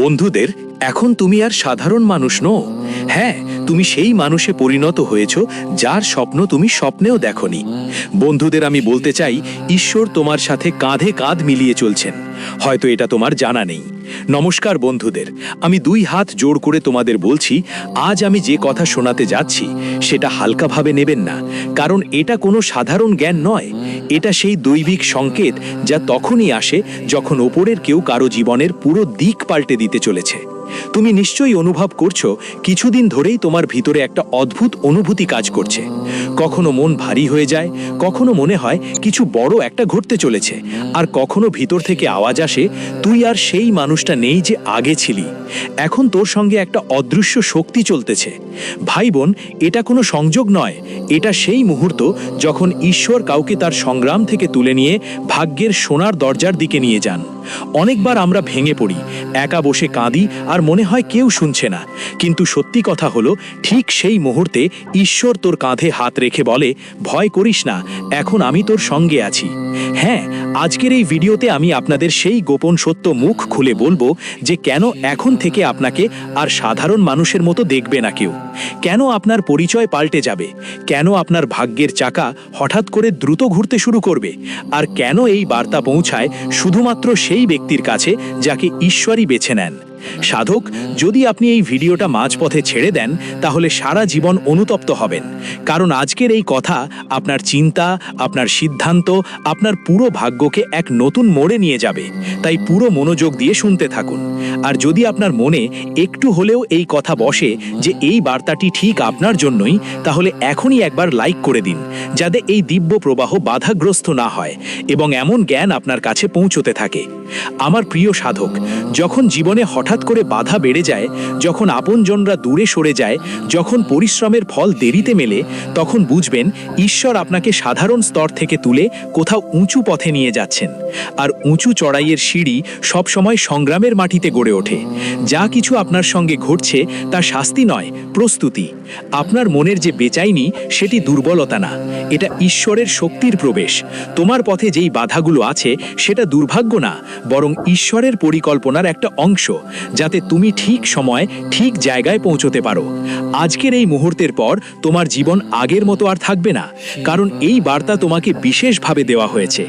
বন্ধুদের, এখন তুমি আর সাধারণ মানুষ নও। হ্যাঁ, তুমি সেই মানুষে পরিণত হয়েছ যার স্বপ্ন তুমি স্বপ্নেও দেখনি। বন্ধুদের, আমি বলতে চাই, ঈশ্বর তোমার সাথে কাঁধে কাঁধ মিলিয়ে চলছেন। হয়তো এটা তোমার জানা নেই। নমস্কার বন্ধুদের, আমি দুই হাত জোড় করে তোমাদের বলছি, আজ আমি যে কথা শোনাতে যাচ্ছি সেটা হালকাভাবে নেবেন না, কারণ এটা কোনো সাধারণ জ্ঞান নয়। এটা সেই দৈবিক সংকেত যা তখনই আসে যখন ওপরের কেউ কারো জীবনের পুরো দিক পাল্টে দিতে চলেছে। তুমি নিশ্চয়ই অনুভব করছো, কিছুদিন ধরেই তোমার ভিতরে একটা অদ্ভুত অনুভূতি কাজ করছে। কখনো মন ভারী হয়ে যায়, কখনো মনে হয় কিছু বড় একটা ঘটতে চলেছে, আর কখনো ভিতর থেকে আওয়াজ আসে, তুই আর সেই মানুষটা নেই যে আগে ছিলি। এখন তোর সঙ্গে একটা অদৃশ্য শক্তি চলতেছে। ভাই বোন, এটা কোনো সংযোগ নয়, এটা সেই মুহূর্ত যখন ঈশ্বর কাউকে তার সংগ্রাম থেকে তুলে নিয়ে ভাগ্যের সোনার দরজার দিকে নিয়ে যান। অনেকবার আমরা ভেঙে পড়ি, একা বসে কাঁদি, আর মনে হয় কেউ শুনছে না। কিন্তু সত্যি কথা হলো, ঠিক সেই মুহূর্তে ঈশ্বর তোর কাঁধে হাত রেখে বলে, ভয় করিস না, এখন আমি তোর সঙ্গে আছি। হ্যাঁ, আজকের এই ভিডিওতে আমি আপনাদের সেই গোপন সত্য মুখ খুলে বলবো যে কেন এখন থেকে আপনাকে আর সাধারণ মানুষের মতো দেখবে না কেউ, কেন আপনার পরিচয় পাল্টে যাবে, কেন আপনার ভাগ্যের চাকা হঠাৎ করে দ্রুত ঘুরতে শুরু করবে, আর কেন এই বার্তা পৌঁছায় শুধুমাত্র সেই ব্যক্তির কাছে যাকে ঈশ্বরই বেছে নেন। সাধক, যদি আপনি এই ভিডিওটা মাঝপথে ছেড়ে দেন তাহলে সারা জীবন অনুতপ্ত হবেন, কারণ আজকের এই কথা আপনার চিন্তা, আপনার সিদ্ধান্ত, আপনার পুরো ভাগ্যকে এক নতুন মোড়ে নিয়ে যাবে। তাই পুরো মনোযোগ দিয়ে শুনতে থাকুন। আর যদি আপনার মনে একটু হলেও এই কথা বসে যে এই বার্তাটি ঠিক আপনার জন্যই, তাহলে এখনই একবার লাইক করে দিন, যাতে এই দিব্য প্রবাহ বাধাগ্রস্ত না হয় এবং এমন জ্ঞান আপনার কাছে পৌঁছতে থাকে। আমার প্রিয় সাধক, যখন জীবনে হঠাৎ করে বাধা বেড়ে যায়, যখন আপনজনরা দূরে সরে যায়, যখন পরিশ্রমের ফল দেরিতে মেলে, তখন বুঝবেন ঈশ্বর আপনাকে সাধারণ স্তর থেকে তুলে কোথাও উঁচু পথে নিয়ে যাচ্ছেন। আর উঁচু চড়াইয়ের সিঁড়ি সবসময় সংগ্রামের মাটিতে গড়ে ওঠে। যা কিছু আপনার সঙ্গে ঘটছে তা শাস্তি নয়, প্রস্তুতি। আপনার মনের যে বেচাইনি সেটি দুর্বলতা না, এটা ঈশ্বরের শক্তির প্রবেশ। তোমার পথে যেই বাধাগুলো আছে সেটা দুর্ভাগ্য না, বরং ঈশ্বরের পরিকল্পনার একটা অংশ, যাতে তুমি ঠিক সময় ঠিক জায়গায় পৌঁছতে পারো। আজকের এই মুহূর্তের পর তোমার জীবন আগের মতো আর থাকবে না, কারণ এই বার্তা তোমাকে বিশেষভাবে দেওয়া হয়েছে।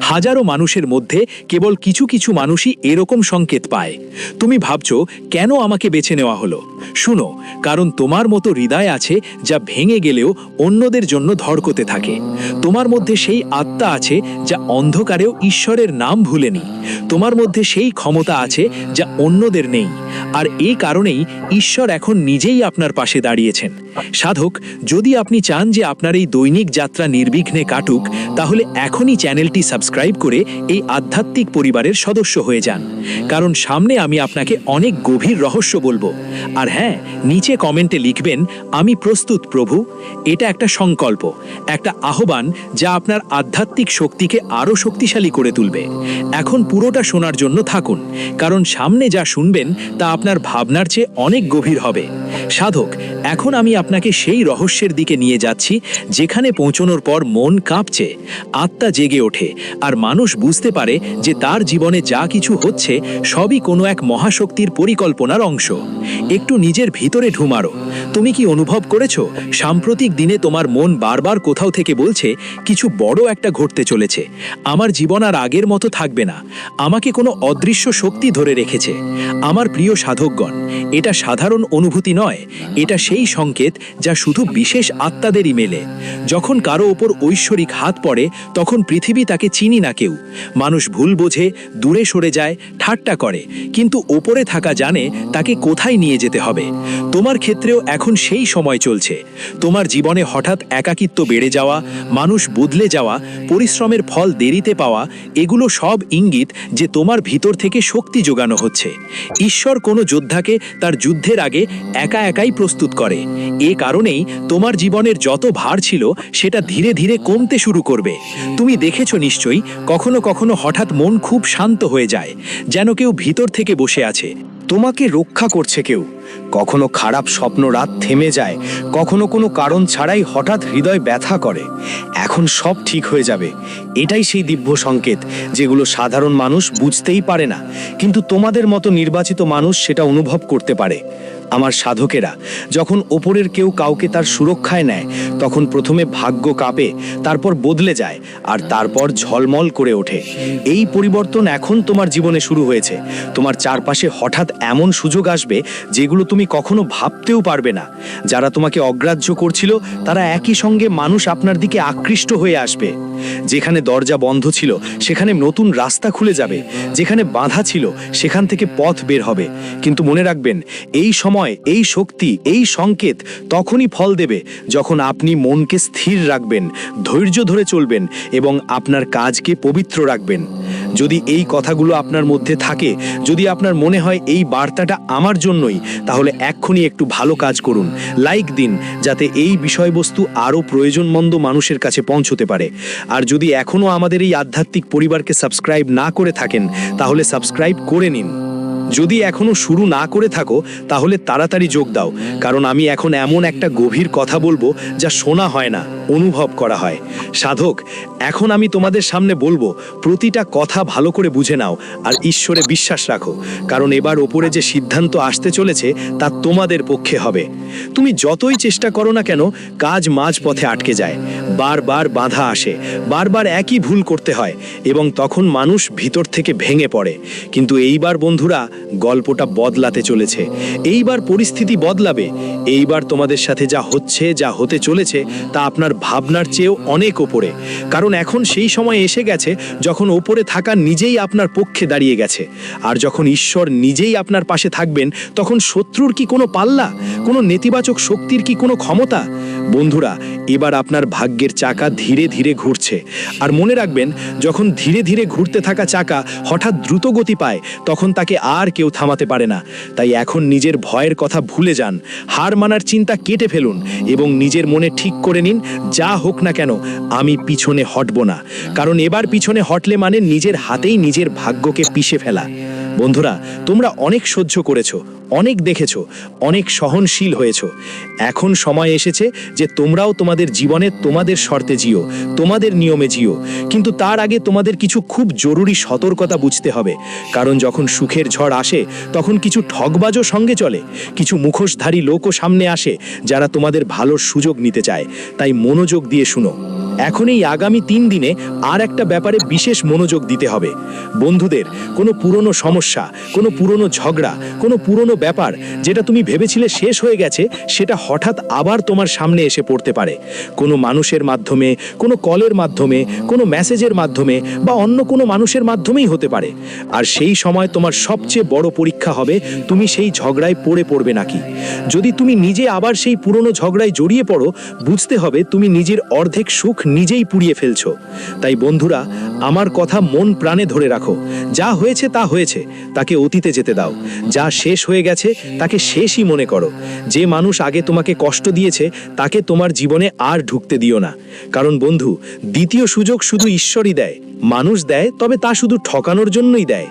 হাজারো মানুষের মধ্যে কেবল কিছু কিছু মানুষই এরকম সংকেত পায়। তুমি ভাবছো, কেন আমাকে বেছে নেওয়া হলো? শুনো, কারণ তোমার মতো হৃদয় আছে যা ভেঙে গেলেও অন্যদের জন্য ধড়কতে থাকে। তোমার মধ্যে সেই আত্মা আছে যা অন্ধকারেও ঈশ্বরের নাম ভুলেনি। তোমার মধ্যে সেই ক্ষমতা আছে যা অন্যদের নেই। আর এই কারণেই ঈশ্বর এখন নিজেই আপনার পাশে দাঁড়িয়েছেন। সাধক, যদি আপনি চান যে আপনার এই দৈনিক যাত্রা নির্বিঘ্নে কাটুক, তাহলে এখনই চ্যানেলটি সাবস্ক্রাইব করে এই আধ্যাত্মিক পরিবারের সদস্য হয়ে যান, কারণ সামনে আমি আপনাকে অনেক গভীর রহস্য বলবো। আর হ্যাঁ, নিচে কমেন্টে লিখবেন, আমি প্রস্তুত প্রভু। এটা একটা সংকল্প, একটা আহ্বান যা আপনার আধ্যাত্মিক শক্তিকে আরও শক্তিশালী করে তুলবে। এখন পুরোটা শোনার জন্য থাকুন, কারণ সামনে যা শুনবেন তা আপনার ভাবনার চেয়ে অনেক গভীর হবে। সাধক, এখন আমি আপনাকে সেই রহস্যের দিকে নিয়ে যাচ্ছি যেখানে পৌঁছানোর পর মন কাঁপছে, আত্মা জেগে ওঠে, আর মানুষ বুঝতে পারে যে তার জীবনে যা কিছু হচ্ছে সবই কোনো এক মহাশক্তির পরিকল্পনার অংশ। একটু নিজের ভিতরে ঢুমারো। তুমি কি অনুভব করেছো, সাম্প্রতিক দিনে তোমার মন বারবার কোথাও থেকে বলছে কিছু বড় একটা ঘটতে চলেছে, আমার জীবন আর আগের মতো থাকবে না, আমাকে কোনো অদৃশ্য শক্তি ধরে রেখেছে? আমার প্রিয় সাধকগণ, এটা সাধারণ অনুভূতি নয়, এটা সেই সংকেত যা শুধু বিশেষ আত্মাদেরই মেলে। যখন কারো ওপর ঐশ্বরিক হাত পড়ে, তখন পৃথিবী তাকে চিনি না কেউ। মানুষ ভুল বোঝে, দূরে সরে যায়, ঠাট্টা করে, কিন্তু ওপরে থাকা জানে তাকে কোথায় নিয়ে যেতে হবে। তোমার ক্ষেত্রেও এখন সেই সময় চলছে। তোমার জীবনে হঠাৎ একাকিত্ব বেড়ে যাওয়া, মানুষ বদলে যাওয়া, পরিশ্রমের ফল দেরিতে পাওয়া, এগুলো সব ইঙ্গিত যে তোমার ভিতর থেকে শক্তি জোগানো হচ্ছে। ঈশ্বর কোনো যোদ্ধাকে তার যুদ্ধের আগে একা একাই প্রস্তুত করে। এ কারণেই তোমার জীবনের যত ভার ছিল সেটা ধীরে ধীরে কমতে শুরু করবে। তুমি দেখেছো নিশ্চয়ই, কখনো কখনো হঠাৎ মন খুব শান্ত হয়ে যায়, যেন কেউ ভিতর থেকে বসে আছে, তোমাকে রক্ষা করছে কেউ। কখনো খারাপ স্বপ্ন রাত থেমে যায়, কখনো কোনো কারণ ছাড়াই হঠাৎ হৃদয় ব্যথা করে। এখন সব ঠিক হয়ে যাবে, এটাই সেই দিব্য সংকেত যেগুলো সাধারণ মানুষ বুঝতেই পারে না, কিন্তু তোমাদের মতো নির্বাচিত মানুষ সেটা অনুভব করতে পারে। আমার সাধকেরা, যখন ওপরের কেউ কাউকে তার সুরক্ষায় নেয়, তখন প্রথমে ভাগ্য কাঁপে, তারপর বদলে যায়, আর তারপর ঝলমল করে ওঠে। এই পরিবর্তন এখন তোমার জীবনে শুরু হয়েছে। তোমার চারপাশে হঠাৎ এমন সুযোগ আসবে যেগুলো তুমি কখনো ভাবতেও পারবে না। যারা তোমাকে অগ্রাহ্য করছিল, তারা একই সঙ্গে মানুষ আপনার দিকে আকৃষ্ট হয়ে আসবে। যেখানে দরজা বন্ধ ছিল সেখানে নতুন রাস্তা খুলে যাবে, যেখানে বাধা ছিল সেখান থেকে পথ বের হবে। কিন্তু মনে রাখবেন, এই সময়, এই শক্তি, এই সংকেত তখনই ফল দেবে যখন আপনি মনকে স্থির রাখবেন, ধৈর্য ধরে চলবেন এবং আপনার কাজকে পবিত্র রাখবেন। যদি এই কথাগুলো আপনার মধ্যে থাকে, যদি আপনার মনে হয় এই বার্তাটা আমার জন্যই, তাহলে এক্ষুনি একটু ভালো কাজ করুন, লাইক দিন, যাতে এই বিষয়বস্তু আরও প্রয়োজনমন্দ মানুষের কাছে পৌঁছতে পারে। আর যদি এখনও আমাদের এই আধ্যাত্মিক পরিবারকে সাবস্ক্রাইব না করে থাকেন, তাহলে সাবস্ক্রাইব করে নিন। যদি এখনো শুরু না করে থাকো, তাহলে তাড়াতাড়ি যোগ দাও, কারণ আমি এখন এমন একটা গভীর কথা বলবো যা শোনা হয় না, অনুভব করা হয়। সাধক, এখন আমি তোমাদের সামনে বলবো, প্রতিটা কথা ভালো করে বুঝে নাও আর ঈশ্বরে বিশ্বাস রাখো, কারণ এবার ওপরে যে সিদ্ধান্ত আসতে চলেছে তা তোমাদের পক্ষে হবে। তুমি যতই চেষ্টা করো না কেন, কাজ মাঝ পথে আটকে যায়, বারবার বাধা আসে, বারবার একই ভুল করতে হয়, এবং তখন মানুষ ভিতর থেকে ভেঙে পড়ে। কিন্তু এইবার বন্ধুরা, গল্পটা বদলাতে চলেছে। এইবার পরিস্থিতি বদলাবে। এইবার তোমাদের সাথে যা হচ্ছে, যা হতে চলেছে, তা আপনার ভাবনার চেয়েও অনেক ওপরে। কারণ এখন সেই সময় এসে গেছে যখন ওপরে থাকা নিজেই আপনার পক্ষে দাঁড়িয়ে গেছে। আর যখন ঈশ্বর নিজেই আপনার পাশে থাকবেন, তখন শত্রুর কি কোনো পাল্লা, কোনো নেতিবাচক শক্তির কি কোনো ক্ষমতা? বন্ধুরা, এবার আপনার ভাগ্যের চাকা ধীরে ধীরে ঘুরছে। আর মনে রাখবেন, যখন ধীরে ধীরে ঘুরতে থাকা চাকা হঠাৎ দ্রুত গতি পায়, তখন তাকে আর কেউ থামাতে পারে না। তাই এখন নিজের ভয়ের কথা ভুলে যান, হার মানার চিন্তা কেটে ফেলুন এবং নিজের মনে ঠিক করে নিন, যা হোক না কেন আমি পিছনে হটব না। কারণ এবার পিছনে হটলে মানে নিজের হাতেই নিজের ভাগ্যকে পিষে ফেলা। বন্ধুরা, তোমরা অনেক সহ্য করেছো, অনেক দেখেছো, অনেক সহনশীল হয়েছো। এখন সময় এসেছে যে তোমরাও তোমাদের জীবনে তোমাদের শর্তে জিও, তোমাদের নিয়মে জিও। কিন্তু তার আগে তোমাদের কিছু খুব জরুরি সতর্কতা বুঝতে হবে। কারণ যখন সুখের ঝড় আসে, তখন কিছু ঠগবাজও সঙ্গে চলে, কিছু মুখোশধারী লোকও সামনে আসে যারা তোমাদের ভালোর সুযোগ নিতে চায়। তাই মনোযোগ দিয়ে শুনো। এখন এই আগামী 3 দিনে আর একটা ব্যাপারে বিশেষ মনোযোগ দিতে হবে। বন্ধুদের, কোনো পুরনো সমস্যা, কোনো পুরনো ঝগড়া, কোনো পুরনো ব্যাপার যেটা তুমি ভেবেছিলে শেষ হয়ে গেছে, সেটা হঠাৎ আবার তোমার সামনে এসে পড়তে পারে। কোনো মানুষের মাধ্যমে, কোনো কলের মাধ্যমে, কোনো মেসেজের মাধ্যমে বা অন্য কোনো মানুষের মাধ্যমেই হতে পারে। আর সেই সময় তোমার সবচেয়ে বড় পরীক্ষা হবে, তুমি সেই ঝগড়ায় পড়বে নাকি। যদি তুমি নিজে আবার সেই পুরনো ঝগড়ায় জড়িয়ে পড়ো, বুঝতে হবে তুমি নিজের অর্ধেক সুখ নিজেই পুড়িয়ে ফেলছো। তাই বন্ধুরা, আমার কথা মন প্রাণে ধরে রাখো। যা হয়েছে তা হয়েছে, তাকে অতীতে যেতে দাও। যা শেষ হয়ে গেছে তাকে শেষই মনে করো। যে মানুষ আগে তোমাকে কষ্ট দিয়েছে, তাকে তোমার জীবনে আর ঢুকতে দিও না। কারণ বন্ধু, দ্বিতীয় সুযোগ শুধু ঈশ্বরই দেয়। মানুষ দেয়, তবে তা শুধু ঠকানোর জন্যই দেয়।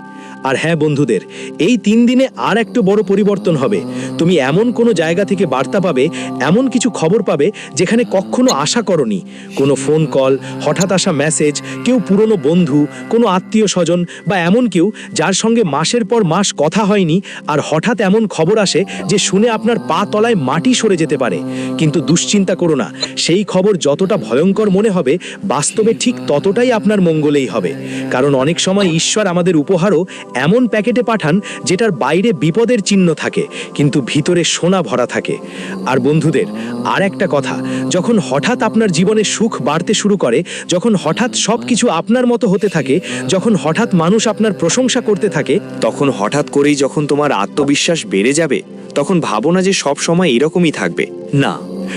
আর হ্যাঁ বন্ধুদের, এই 3 দিনে আর একটা বড় পরিবর্তন হবে। তুমি এমন কোনো জায়গা থেকে বার্তা পাবে, এমন কিছু খবর পাবে যেখানে কখনো আশা করনি। কোনো ফোন কল, হঠাৎ আসা মেসেজ, কেউ পুরনো বন্ধু, কোনো আত্মীয় স্বজন বা এমন কেউ যার সঙ্গে মাসের পর মাস কথা হয়নি, আর হঠাৎ এমন খবর আসে যে শুনে আপনার পা তলায় মাটি সরে যেতে পারে। কিন্তু দুশ্চিন্তা করো না, সেই খবর যতটা ভয়ঙ্কর মনে হবে, বাস্তবে ঠিক ততটাই আপনার মঙ্গলেই হবে। কারণ অনেক সময় ঈশ্বর আমাদের উপহারও এমন প্যাকেটে পাঠান যেটার বাইরে বিপদের চিহ্ন থাকে, কিন্তু ভিতরে সোনা ভরা থাকে। আর বন্ধুদের, আর একটা কথা, যখন হঠাৎ আপনার জীবনে সুখ বাড়তে শুরু করে, যখন হঠাৎ সবকিছু আপনার মতো হতে থাকে, যখন হঠাৎ মানুষ আপনার প্রশংসা করতে থাকে, তখন হঠাৎ করেই যখন তোমার আত্মবিশ্বাস বেড়ে যাবে, তখন ভাবো না যে সব সময় এরকমই থাকবে। না,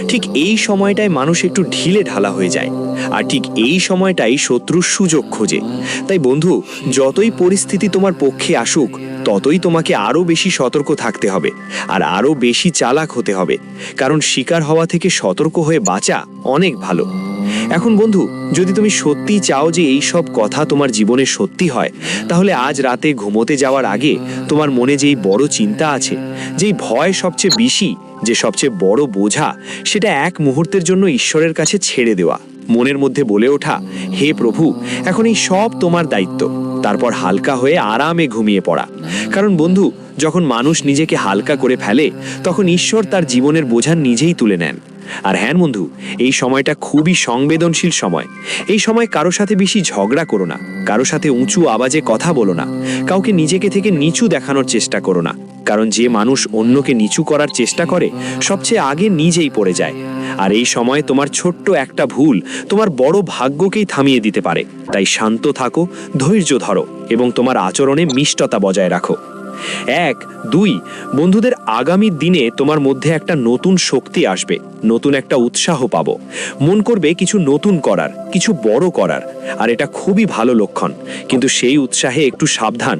ঠিক এই সময়টায় মানুষ একটু ঢিলে ঢালা হয়ে যায়, আর ঠিক এই সময়টাই শত্রুর সুযোগ খোঁজে। তাই বন্ধু, যতই পরিস্থিতি তোমার পক্ষে আসুক, ততই তোমাকে আরো বেশি সতর্ক থাকতে হবে আর আরো বেশি চালাক হতে হবে, কারণ শিকার হওয়া থেকে সতর্ক হয়ে বাঁচা অনেক ভালো। এখন বন্ধু, যদি তুমি সত্যি চাও যে এই সব কথা তোমার জীবনে সত্যি হয়, তাহলে আজ রাতে ঘুমোতে যাওয়ার আগে তোমার মনে যেই বড় চিন্তা আছে, যেই ভয় সবচেয়ে বেশি, যে সবচেয়ে বড় বোঝা, সেটা এক মুহূর্তের জন্য ঈশ্বরের কাছে ছেড়ে দেওয়া। মনের মধ্যে বলে ওঠা, হে প্রভু, এখন এই সব তোমার দায়িত্ব। তারপর হালকা হয়ে আরামে ঘুমিয়ে পড়া। কারণ বন্ধু, যখন মানুষ নিজেকে হালকা করে ফেলে, তখন ঈশ্বর তার জীবনের বোঝা নিজেই তুলে নেন। আর হ্যাঁ বন্ধু, এই সময়টা খুবই সংবেদনশীল সময়। এই সময় কারো সাথে বেশি ঝগড়া করো না, কারো সাথে উঁচু আওয়াজে কথা বলো না, কাউকে নিজেকে থেকে নিচু দেখানোর চেষ্টা করো না। কারণ যে মানুষ অন্যকে নিচু করার চেষ্টা করে, সবচেয়ে আগে নিজেই পড়ে যায়। আর এই সময় তোমার ছোট্ট একটা ভুল তোমার বড় ভাগ্যকেই থামিয়ে দিতে পারে। তাই শান্ত থাকো, ধৈর্য ধরো এবং তোমার আচরণে মিষ্টতা বজায় রাখো। 1, 2, বন্ধুদের, আগামী দিনে তোমার মধ্যে একটা নতুন শক্তি আসবে, নতুন একটা উৎসাহ পাবো। মন করবে কিছু নতুন করার, কিছু বড় করার। আর এটা খুবই ভালো লক্ষণ। কিন্তু সেই উৎসাহে একটু সাবধান।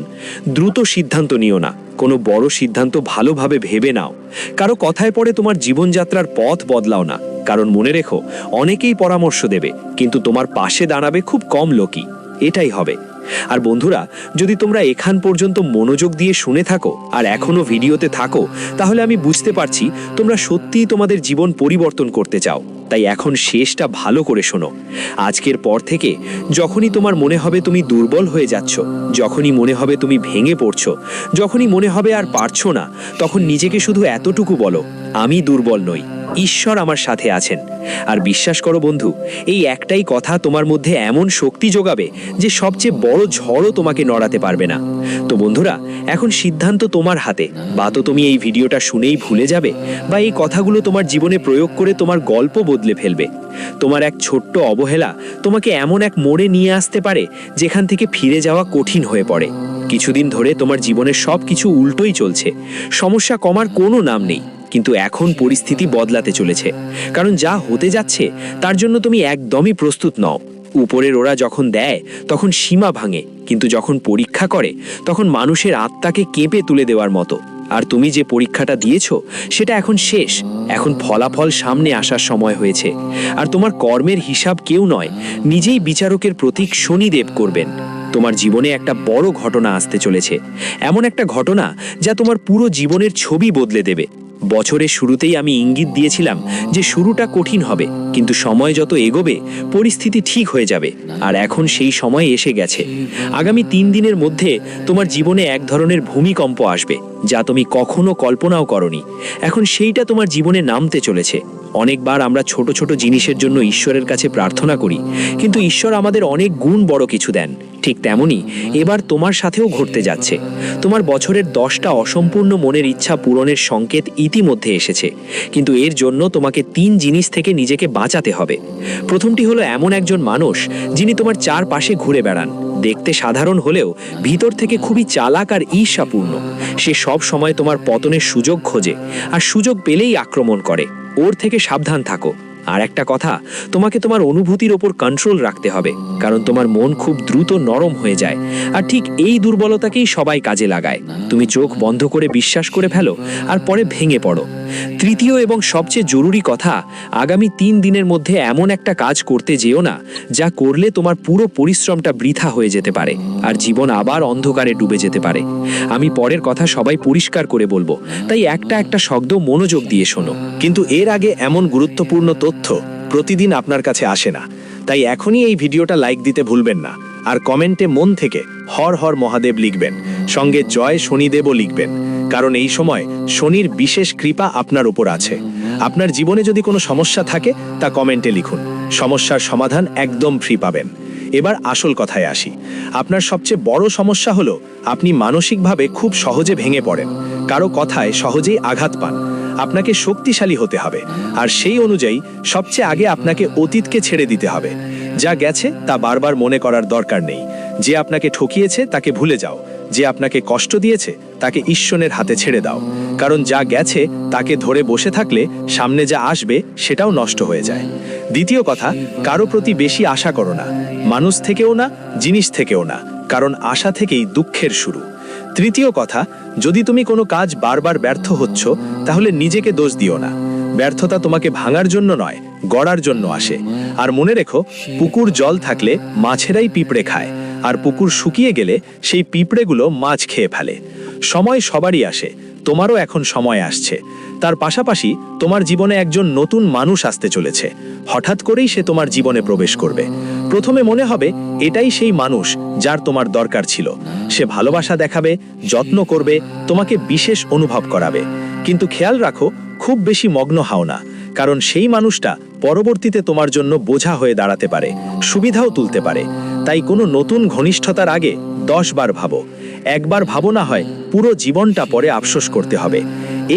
দ্রুত সিদ্ধান্ত নিও না, কোনো বড় সিদ্ধান্ত ভালোভাবে ভেবে নাও। কারো কথায় পড়ে তোমার জীবনযাত্রার পথ বদলাও না। কারণ মনে রেখো, অনেকেই পরামর্শ দেবে, কিন্তু তোমার পাশে দাঁড়াবে খুব কম লোকই। এটাই হবে। আর বন্ধুরা, যদি তোমরা এখান পর্যন্ত মনোযোগ দিয়ে শুনে থাকো আর এখনো ভিডিওতে থাকো, তাহলে আমি বুঝতে পারছি তোমরা সত্যিই তোমাদের জীবন পরিবর্তন করতে চাও। তাই এখন শেষটা ভালো করে শোনো। আজকের পর থেকে যখনই তোমার মনে হবে তুমি দুর্বল হয়ে যাচ্ছ, যখনই মনে হবে তুমি ভেঙে পড়ছো, যখনই মনে হবে আর পারছো না, তখন নিজেকে শুধু এতটুকু বলো, আমি দুর্বল নই, ঈশ্বর আমার সাথে আছেন। আর বিশ্বাস করো বন্ধু, এই একটাই কথা তোমার মধ্যে এমন শক্তি যোগাবে যে সবচেয়ে বড় ঝড়ও তোমাকে নড়াতে পারবে না। তো বন্ধুরা, এখন সিদ্ধান্ত তোমার হাতে। বা তো তুমি এই ভিডিওটা শুনেই ভুলে যাবে, বা এই কথাগুলো তোমার জীবনে প্রয়োগ করে তোমার গল্প বদলে ফেলবে। তোমার এক ছোট্ট অবহেলা তোমাকে এমন এক মোড়ে নিয়ে আসতে পারে যেখান থেকে ফিরে যাওয়া কঠিন হয়ে পড়ে। কিছুদিন ধরে তোমার জীবনের সব কিছু উল্টোই চলছে, সমস্যা কমার কোনো নাম নেই। কিন্তু এখন পরিস্থিতি বদলাতে চলেছে, কারণ যা হতে যাচ্ছে তার জন্য তুমি একদমই প্রস্তুত নও। উপরের ওরা যখন দেয় তখন সীমা ভাঙে, কিন্তু যখন পরীক্ষা করে তখন মানুষের আত্মাকে কেঁপে তুলে দেওয়ার মতো। আর তুমি যে পরীক্ষাটা দিয়েছো সেটা এখন শেষ। এখন ফলাফল সামনে আসার সময় হয়েছে। আর তোমার কর্মের হিসাব কেউ নয়, নিজেই বিচারকের প্রতীক শনিদেব করবেন। তোমার জীবনে একটা বড় ঘটনা আসতে চলেছে, এমন একটা ঘটনা যা তোমার পুরো জীবনের ছবি বদলে দেবে। বছরের শুরুতেই আমি ইঙ্গিত দিয়েছিলাম যে শুরুটা কঠিন হবে, কিন্তু সময় যত এগোবে পরিস্থিতি ঠিক হয়ে যাবে। আর এখন সেই সময় এসে গেছে। আগামী 3 দিনের মধ্যে তোমার জীবনে এক ধরনের ভূমিকম্প আসবে যা তুমি কখনো কল্পনাও করনি। এখন সেইটা তোমার জীবনে নামতে চলেছে। অনেকবার আমরা ছোট ছোট জিনিসের জন্য ঈশ্বরের কাছে প্রার্থনা করি, কিন্তু ঈশ্বর আমাদের অনেক গুণ বড় কিছু দেন। ঠিক তেমনি এবার তোমার সাথেও ঘটতে যাচ্ছে। তোমার বছরের 10টা অসম্পূর্ণ মনের ইচ্ছা পূরণের সংকেত ইতিমধ্যে এসেছে, কিন্তু এর জন্য তোমাকে 3 জিনিস থেকে নিজেকে বাঁচাতে হবে। প্রথমটি হলো এমন একজন মানুষ যিনি তোমার চারপাশে ঘুরে বেড়ান। দেখতে সাধারণ হলেও ভিতর থেকে খুবই চালাক আর ঈর্ষাপূর্ণ। সে সব সময় তোমার পতনের সুযোগ খোঁজে, আর সুযোগ পেলেই আক্রমণ করে। ওর থেকে সাবধান থাকো। আর একটা কথা, তোমাকে তোমার অনুভূতির ওপর কন্ট্রোল রাখতে হবে, কারণ তোমার মন খুব দ্রুত নরম হয়ে যায়। আর ঠিক এই দুর্বলতাকেই সবাই কাজে লাগায়। তুমি চোখ বন্ধ করে বিশ্বাস করে ফেলো আর পরে ভেঙে পড়ো। তৃতীয় এবং সবচেয়ে জরুরি কথা, আগামী 3 দিনের মধ্যে এমন একটা কাজ করতে যেও না যা করলে তোমার পুরো পরিশ্রমটা বৃথা হয়ে যেতে পারে আর জীবন আবার অন্ধকারে ডুবে যেতে পারে। আমি পরের কথা সবাই পরিষ্কার করে বলবো, তাই একটা শব্দ মনোযোগ দিয়ে শোনো। কিন্তু এর আগে এমন গুরুত্বপূর্ণ তথ্য প্রতিদিন আপনার কাছে আসে না। তাই এখনই এই ভিডিওটা লাইক দিতে ভুলবেন না, আর কমেন্টে মন থেকে হর হর মহাদেব লিখবেন, সঙ্গে জয় শনিদেবও লিখবেন। কারণ এই সময় শনির বিশেষ কৃপা আপনার উপর আছে। আপনার জীবনে যদি কোনো সমস্যা থাকে তা কমেন্টে লিখুন, সমস্যার সমাধান একদম ফ্রি পাবেন। এবার আসল কথায় আসি। আপনার সবচেয়ে বড় সমস্যা হলো আপনি মানসিকভাবে খুব সহজে ভেঙে পড়েন, কারো কথায় সহজেই আঘাত পান। আপনাকে শক্তিশালী হতে হবে, আর সেই অনুযায়ী সবচেয়ে আগে আপনাকে অতীতকে ছেড়ে দিতে হবে। যা গেছে তা বারবার মনে করার দরকার নেই। যে আপনাকে ঠকিয়েছে তাকে ভুলে যাও, যে আপনাকে কষ্ট দিয়েছে তাকে ঈশ্বরের হাতে ছেড়ে দাও। কারণ যা গেছে তাকে ধরে বসে থাকলে সামনে যা আসবে সেটাও নষ্ট হয়ে যায়। দ্বিতীয় কথা, কারো প্রতি বেশি আশা করো না, মানুষ থেকেও না, জিনিস থেকেও না, কারণ আশা থেকেই দুঃখের শুরু। তৃতীয় কথা, যদি তুমি কোনো কাজ বারবার ব্যর্থ হচ্ছ, তাহলে নিজেকে দোষ দিও না। ব্যর্থতা তোমাকে ভাঙার জন্য নয়, গড়ার জন্য আসে। আর মনে রেখো, পুকুর জল থাকলে মাছেরাই পিঁপড়ে খায়, আর পুকুর শুকিয়ে গেলে সেই পিঁপড়েগুলো মাছ খেয়ে ফেলে। সময় সবারই আসে, তোমারও এখন সময় আসছে। তার পাশাপাশি তোমার জীবনে একজন নতুন মানুষ আসতে চলেছে। হঠাৎ করেই সে তোমার জীবনে প্রবেশ করবে। প্রথমে মনে হবে এটাই সেই মানুষ যার তোমার দরকার ছিল। সে ভালোবাসা দেখাবে, যত্ন করবে, তোমাকে বিশেষ অনুভব করাবে। কিন্তু খেয়াল রাখো, খুব বেশি মগ্ন হও না, কারণ সেই মানুষটা পরবর্তীতে তোমার জন্য বোঝা হয়ে দাঁড়াতে পারে, সুবিধাও তুলতে পারে। তাই কোনো নতুন ঘনিষ্ঠতার আগে 10 বার ভাবো। একবার ভাবো না হয় পুরো জীবনটা পরে আফসোস করতে হবে।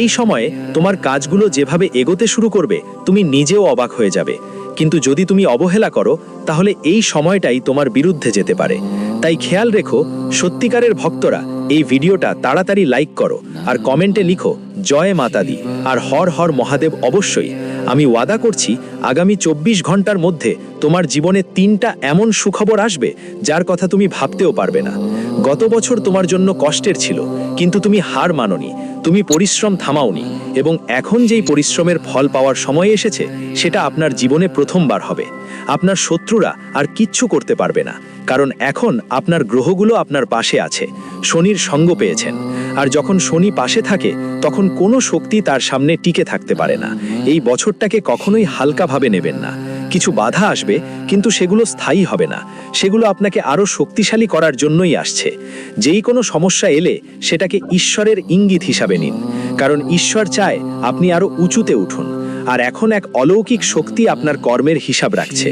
এই সময়ে তোমার কাজগুলো যেভাবে এগোতে শুরু করবে, তুমি নিজেও অবাক হয়ে যাবে। কিন্তু যদি তুমি অবহেলা করো, তাহলে এই সময়টাই তোমার বিরুদ্ধে যেতে পারে। তাই খেয়াল রেখো, সত্যিকারের ভক্তরা এই ভিডিওটা তাড়াতাড়ি লাইক করো আর কমেন্টে লিখো জয় মাতা দি আর হর হর মহাদেব। অবশ্যই আমি ওয়াদা করছি, আগামী 24 ঘন্টার মধ্যে তোমার জীবনে 3টা এমন সুখবর আসবে যার কথা তুমি ভাবতেও পারবে না। গত বছর তোমার জন্য কষ্টের ছিল, কিন্তু তুমি হার মানোনি, তুমি পরিশ্রম থামাওনি, এবং এখন যেই পরিশ্রমের ফল পাওয়ার সময় এসেছে, সেটা আপনার জীবনে প্রথমবার হবে। আপনার শত্রুরা আর কিচ্ছু করতে পারবে না, কারণ এখন আপনার গ্রহগুলো আপনার পাশে আছে। শনির সঙ্গ পেয়েছেন, আর যখন শনি পাশে থাকে তখন কোনো শক্তি তার সামনে টিকে থাকতে পারে না। এই বছরটাকে কখনোই হালকাভাবে নেবেন না। কিছু বাধা আসবে, কিন্তু সেগুলো স্থায়ী হবে না। সেগুলো আপনাকে আরো শক্তিশালী করার জন্যই আসছে। যেই কোনো সমস্যা এলে সেটাকে ঈশ্বরের ইঙ্গিত হিসাবে নিন, কারণ ঈশ্বর চায় আপনি আরো উঁচুতে উঠুন। আর এখন এক অলৌকিক শক্তি আপনার কর্মের হিসাব রাখছে।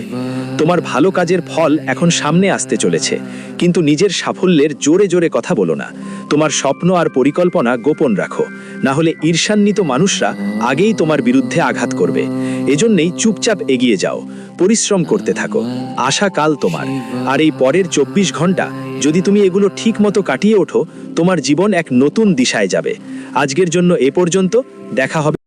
তোমার ভালো কাজের ফল এখন সামনে আসতে চলেছে, কিন্তু নিজের সাফল্যের জোরে জোরে কথা বলো না। তোমার স্বপ্ন আর পরিকল্পনা গোপন রাখো, না হলে ঈর্ষান্বিত মানুষরা আগেই তোমার বিরুদ্ধে আঘাত করবে। এজন্যই চুপচাপ এগিয়ে যাও, পরিশ্রম করতে থাকো। আশা কাল তোমার। আর এই পরের 24 ঘন্টা যদি তুমি এগুলো ঠিক মতো কাটিয়ে ওঠো, তোমার জীবন এক নতুন দিশায় যাবে। আজকের জন্য এ পর্যন্ত। দেখা হবে